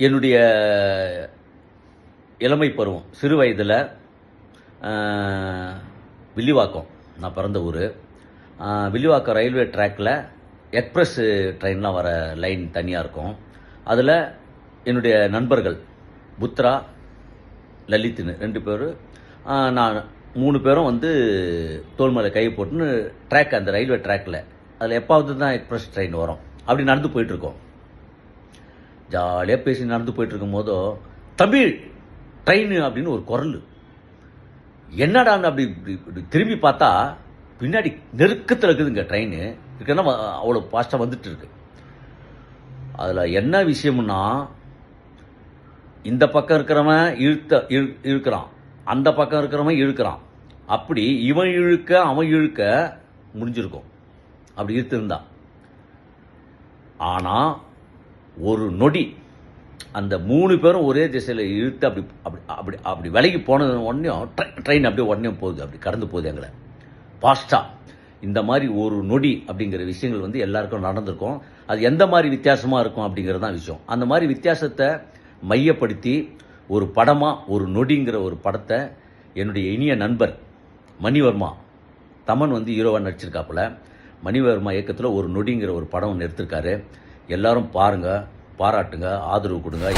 என்னுடைய இளமை பருவம் சிறு வயதில் வில்லிவாக்கம் நான் பிறந்த ஊர். வில்லிவாக்கம் ரயில்வே ட்ராக்கில் எக்ஸ்பிரஸ் ட்ரெயின்லாம் வர லைன் தனியாக இருக்கும். அதில் என்னுடைய நண்பர்கள் புத்ரா, லலித்னு 2 பேர், நான் 3 பேரும் வந்து தோள் மேலே கை போட்டுன்னு ட்ராக், அந்த ரயில்வே ட்ராக்கில் அதில் எப்பாவது தான் எக்ஸ்பிரஸ் ட்ரெயின் வரும். அப்படி நடந்து போயிட்டுருக்கோம். ஜாலியாக பேசி நடந்து போயிட்டுருக்கும் போதோ தமிழ் ட்ரெயின் அப்படின்னு ஒரு குரல். என்னடா அப்படி இப்படி திரும்பி பார்த்தா பின்னாடி நெருக்கத்தில் இருக்குதுங்க ட்ரெயின். இருக்குன்னா அவ்வளோ ஃபாஸ்ட்டாக வந்துட்டு இருக்கு. அதில் என்ன விஷயம்னா, இந்த பக்கம் இருக்கிறவன் இழுக்கிறான், அந்த பக்கம் இருக்கிறவன் இழுக்கிறான். அப்படி இவன் இழுக்க அவன் இழுக்க முடிஞ்சிருக்கும் அப்படி இழுத்துருந்தான். ஆனால் ஒரு நொடி அந்த 3 பேரும் ஒரே திசையில் இழுத்து அப்படி அப்படி அப்படி அப்படி விலகி போனது உடனே ட்ரெயின் அப்படியே உடனே போகுது, அப்படி கடந்து போகுது எங்களை ஃபாஸ்ட்டாக. இந்த மாதிரி ஒரு நொடி அப்படிங்கிற விஷயங்கள் வந்து எல்லாருக்கும் நடந்திருக்கும். அது எந்த மாதிரி வித்தியாசமாக இருக்கும் அப்படிங்கிறது தான் விஷயம். அந்த மாதிரி வித்தியாசத்தை மையப்படுத்தி ஒரு படமாக ஒரு நொடிங்கிற ஒரு படத்தை என்னுடைய இனிய நண்பர் மணிவர்மா, தமன் வந்து ஹீரோவாக நடிச்சிருக்காப்புல. மணிவர்மா இயக்கத்தில் ஒரு நொடிங்கிற ஒரு படம் ஒன்று எடுத்திருக்காரு. எல்லாரும் பாருங்கள், பாராட்டுங்க, ஆதரவு கொடுங்க.